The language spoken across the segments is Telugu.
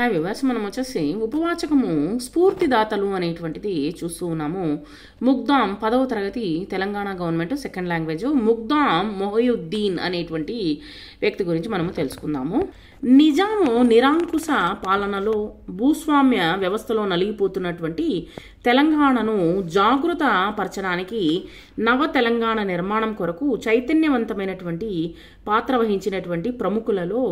హాయ్ వివర్స్, మనం వచ్చేసి ఉపవాచకము స్ఫూర్తిదాతలు అనేటువంటిది చూస్తూ ఉన్నాము. ముగ్దాం 10వ తరగతి Telangana government second language ముగ్దాం Mohiuddin అనేటువంటి వ్యక్తి గురించి మనము తెలుసుకుందాము. నిజాము నిరంకుశ పాలనలో భూస్వామ్య వ్యవస్థలో నలిగిపోతున్నటువంటి తెలంగాణను జాగృత పరచడానికి నవ తెలంగాణ నిర్మాణం కొరకు చైతన్యవంతమైనటువంటి పాత్ర వహించినటువంటి ప్రముఖులలో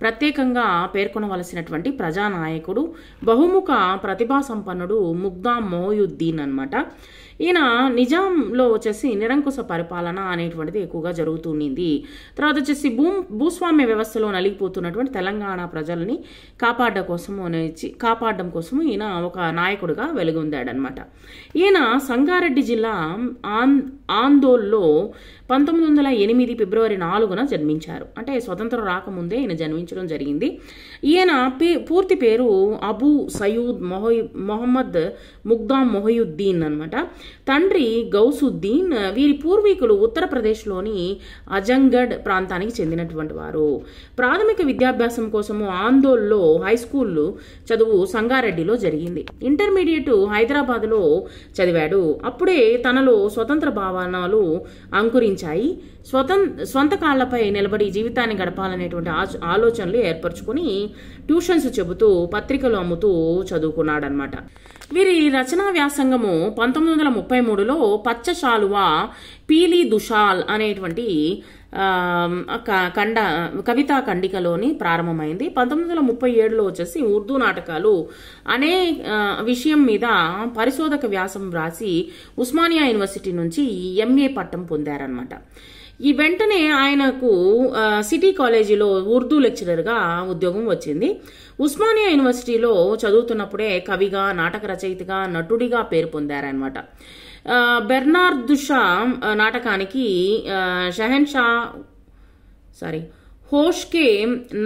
ప్రత్యేకంగా పేర్కొనవలసినటువంటి ప్రజానాయకుడు, బహుముఖ ప్రతిభా సంపన్నుడు ముగ్దాం మొహయుద్దీన్ అన్నమాట. ఈయన నిజాంలో వచ్చేసి నిరంకుశ పరిపాలన అనేటువంటిది ఎక్కువగా జరుగుతుంది. తర్వాత వచ్చేసి భూస్వామ్య వ్యవస్థలో నలిగిపోతున్నటువంటి తెలంగాణ ప్రజల్ని కాపాడడం కోసము ఈయన ఒక నాయకుడిగా వెలుగొందాడనమాట. ఈయన సంగారెడ్డి జిల్లా ఆందోల్లో 1908 ఫిబ్రవరి 4న జన్మించారు. అంటే స్వతంత్రం రాకముందే ఈయన జన్మించడం జరిగింది. ఈయన పూర్తి పేరు అబూ సయూద్ మొహమ్మద్ ముగ్దాం మొహయుద్దీన్ అనమాట. తండ్రి గౌసుద్దీన్. వీరి పూర్వీకులు ఉత్తరప్రదేశ్లోని అజంగఢ్ ప్రాంతానికి చెందినటువంటి వారు. ప్రాథమిక విద్యాభ్యాసం కోసము ఆందోల్లో హై స్కూల్ చదువు సంగారెడ్డిలో జరిగింది. ఇంటర్మీడియట్ హైదరాబాద్లో చదివాడు. అప్పుడే తనలో స్వతంత్ర భావనలు అంకురించాయి. స్వంత కాళ్లపై నిలబడి జీవితాన్ని గడపాలనేటువంటి ఆలోచనలు ఏర్పరచుకుని ట్యూషన్స్ చెబుతూ పత్రికలు అమ్ముతూ చదువుకున్నాడనమాట. వీరి రచనా వ్యాసంగము 1933లో పచ్చ శాలువా పీలి దుషాల్ అనేటువంటి కవితా ఖండికలోని ప్రారంభమైంది. 1937లో వచ్చేసి ఉర్దూ నాటకాలు అనే విషయం మీద పరిశోధక వ్యాసం వ్రాసి ఉస్మానియా యూనివర్సిటీ నుంచి ఎంఏ పట్టం పొందారనమాట. ఈ వెంటనే ఆయనకు సిటీ కాలేజీలో ఉర్దూ లెక్చరర్గా ఉద్యోగం వచ్చింది. ఉస్మానియా యూనివర్సిటీలో చదువుతున్నప్పుడే కవిగా, నాటక రచయితగా, నటుడిగా పేరు పొందారనమాట. బెర్నార్దుషా నాటకానికి హోష్కే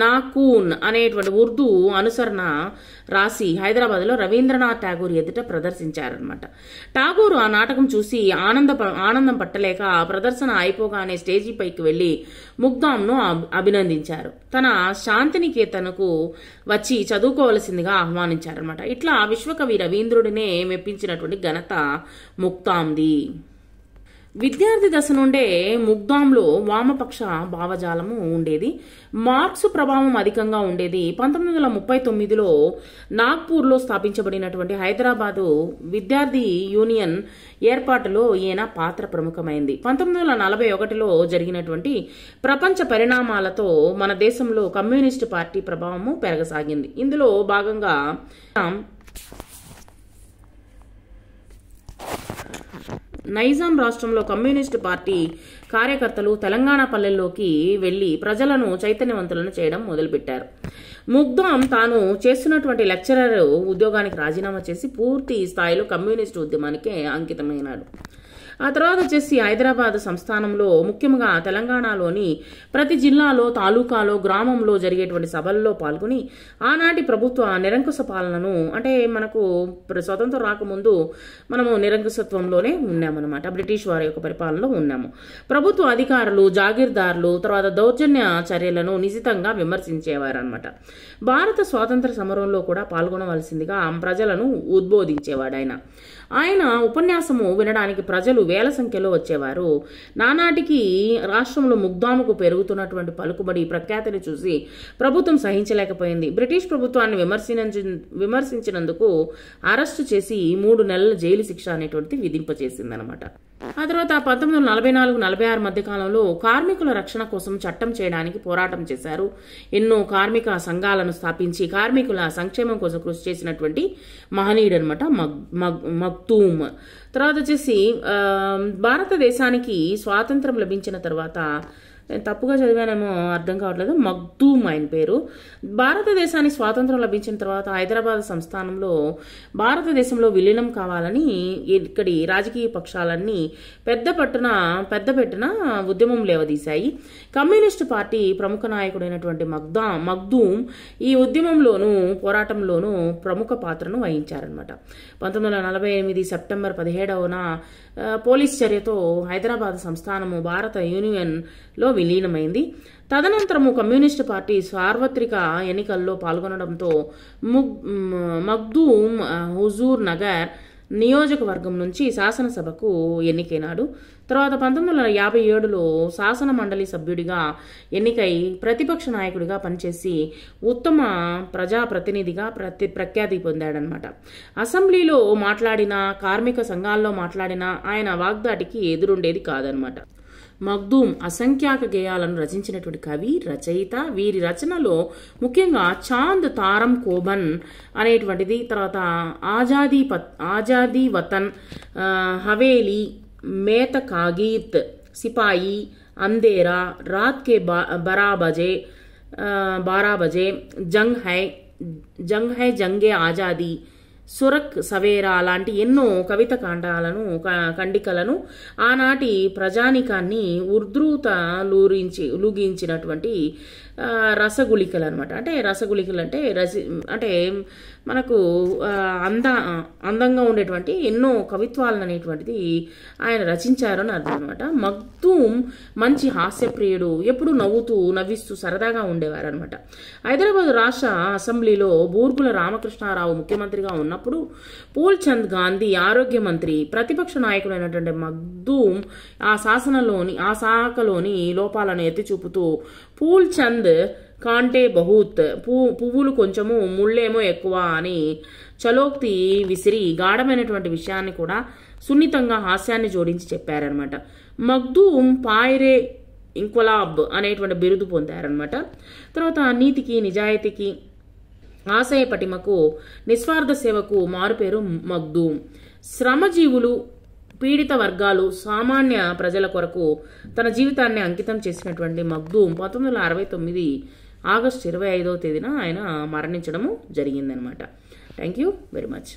నాకూన్ అనేటువంటి ఉర్దూ అనుసరణ రాసి హైదరాబాద్లో రవీంద్రనాథ్ ఠాగూర్ ఎదుట ప్రదర్శించారనమాట. ఠాగూర్ ఆ నాటకం చూసి ఆనందం పట్టలేక ప్రదర్శన అయిపోగానే స్టేజీ పైకి వెళ్లి ముగ్దాంను అభినందించారు. తన శాంతినికేతన్కు వచ్చి చదువుకోవలసిందిగా ఆహ్వానించారనమాట. ఇట్లా విశ్వకవి రవీంద్రుడినే మెప్పించినటువంటి ఘనత ముగ్దాంది. విద్యార్థి దశ నుండే ముగ్దాంలో వామపక్ష భావజాలము ఉండేది. మార్క్స్ ప్రభావం అధికంగా ఉండేది. 1939లో నాగ్పూర్లో స్థాపించబడినటువంటి హైదరాబాదు విద్యార్థి యూనియన్ ఏర్పాటులో ఈయన పాత్ర ప్రముఖమైంది. 1941లో జరిగినటువంటి ప్రపంచ పరిణామాలతో మన దేశంలో కమ్యూనిస్టు పార్టీ ప్రభావము పెరగసాగింది. ఇందులో భాగంగా నైజాం రాష్ట్రంలో కమ్యూనిస్టు పార్టీ కార్యకర్తలు తెలంగాణ పల్లెల్లోకి వెళ్లి ప్రజలను చైతన్యవంతులను చేయడం మొదలుపెట్టారు. ముగ్దాం తాను చేస్తున్నటువంటి లెక్చరర్ ఉద్యోగానికి రాజీనామా చేసి పూర్తి స్థాయిలో కమ్యూనిస్టు ఉద్యమానికి అంకితమైనాడు. ఆ తర్వాత వచ్చేసి హైదరాబాద్ సంస్థానంలో ముఖ్యంగా తెలంగాణలోని ప్రతి జిల్లాలో, తాలూకాలో, గ్రామంలో జరిగేటువంటి సభల్లో పాల్గొని ఆనాటి ప్రభుత్వ నిరంకుశ పాలనను, అంటే మనకు స్వతంత్రం రాకముందు మనము నిరంకుశత్వంలోనే ఉన్నామన్నమాట. బ్రిటిష్ వారి యొక్క పరిపాలనలో ఉన్నాము. ప్రభుత్వ అధికారులు, జాగీర్దారులు తర్వాత దౌర్జన్య చర్యలను నిశితంగా విమర్శించేవారనమాట. భారత స్వాతంత్ర సమరంలో కూడా పాల్గొనవలసిందిగా ప్రజలను ఉద్బోధించేవాడు ఆయన ఉపన్యాసము వినడానికి ప్రజలు వేల సంఖ్యలో వచ్చేవారు. నానాటికి రాష్ట్రంలో ముగ్దాముకు పెరుగుతున్నటువంటి పలుకుబడి, ప్రఖ్యాతిని చూసి ప్రభుత్వం సహించలేకపోయింది. బ్రిటిష్ ప్రభుత్వాన్ని విమర్శించినందుకు అరెస్టు చేసి 3 నెలల జైలు శిక్ష అనేటువంటిది విధింపచేసిందనమాట. ఆ తర్వాత 1944-46 మధ్య కాలంలో కార్మికుల రక్షణ కోసం చట్టం చేయడానికి పోరాటం చేశారు. ఎన్నో కార్మిక సంఘాలను స్థాపించి కార్మికుల సంక్షేమం కోసం కృషి చేసినటువంటి మహనీయుడు అనమాట మగ్దూమ్. తర్వాత వచ్చేసి భారతదేశానికి స్వాతంత్రం లభించిన తర్వాత, నేను తప్పుగా చదివానేమో అర్థం కావట్లేదు, మగ్దూమ్ ఆయన పేరు. భారతదేశానికి స్వాతంత్రం లభించిన తర్వాత హైదరాబాద్ సంస్థానంలో భారతదేశంలో విలీనం కావాలని ఇక్కడి రాజకీయ పక్షాలన్నీ పెద్దపెట్టున ఉద్యమం లేవదీశాయి. కమ్యూనిస్టు పార్టీ ప్రముఖ నాయకుడైనటువంటి మగ్దూమ్ ఈ ఉద్యమంలోనూ పోరాటంలోనూ ప్రముఖ పాత్రను వహించారనమాట. 1948 సెప్టెంబర్ 17న పోలీస్ చర్యతో హైదరాబాద్ సంస్థానము భారత యూనియన్లో విలీనమైంది. తదనంతరము కమ్యూనిస్టు పార్టీ సార్వత్రిక ఎన్నికల్లో పాల్గొనడంతో మగ్దూమ్ హుజూర్ నగర్ నియోజకవర్గం నుంచి శాసనసభకు ఎన్నికైనాడు. తర్వాత 1957లో శాసన మండలి సభ్యుడిగా ఎన్నికై ప్రతిపక్ష నాయకుడిగా పనిచేసి ఉత్తమ ప్రజాప్రతినిధిగా ప్రఖ్యాతి పొందాడనమాట. అసెంబ్లీలో మాట్లాడినా, కార్మిక సంఘాల్లో మాట్లాడినా ఆయన వాగ్దాటికి ఎదురుండేది కాదనమాట. మగ్దూమ్ అసంఖ్యాక గేయాలను రచించినటువంటి కవి, రచయిత. వీరి రచనలో ముఖ్యంగా చాంద్ తారం కోబన్ అనేటువంటిది, తర్వాత ఆజాదీ వతన్, హవేలీ, మేత కాగీత్, సిపాయి, అంధేరా, రాత్ కే 12 బజే, జంగ్ హై జంగే ఆజాదీ, సురక్ సవేరా లాంటి ఎన్నో కవిత ఖండికలను ఆనాటి ప్రజానికాన్ని లూగించినటువంటి రసగుళికలు అనమాట. అంటే రసగుళికలు అంటే మనకు అందంగా ఉండేటువంటి ఎన్నో కవిత్వాలను అనేటువంటిది ఆయన రచించారు అని అర్థం అనమాట. మగ్దూమ్ మంచి హాస్యప్రియుడు, ఎప్పుడు నవ్విస్తూ సరదాగా ఉండేవారు అనమాట. హైదరాబాద్ రాష్ట్ర అసెంబ్లీలో బూర్గుల రామకృష్ణారావు ముఖ్యమంత్రిగా ఉన్నప్పుడు పూల్చంద్ గాంధీ ఆరోగ్య మంత్రి, ప్రతిపక్ష నాయకుడైనటువంటి మగ్దూమ్ ఆ శాఖలోని లోపాలను ఎత్తిచూపుతూ పూల్చంద్ కాంటే బహూత్, పువ్వులు కొంచెము ముళ్ళేమో ఎక్కువ అని చలోక్తి విసిరి గాఢమైనటువంటి విషయాన్ని కూడా సున్నితంగా హాస్యాన్ని జోడించి చెప్పారనమాట. మగ్దూమ్ పాయిరే ఇంక్వలాబ్ అనేటువంటి బిరుదు పొందారనమాట. తర్వాత నీతికి, నిజాయితీకి, ఆశయ పటిమకు, నిస్వార్థ సేవకు మారుపేరు మగ్దూమ్. శ్రమజీవులు, పీడిత వర్గాలు, సామాన్య ప్రజల కొరకు తన జీవితాన్ని అంకితం చేసినటువంటి మగ్దూమ్ 1969 ఆగస్టు 25వ తేదీన ఆయన మరణించడము జరిగిందనమాట. Thank you very much.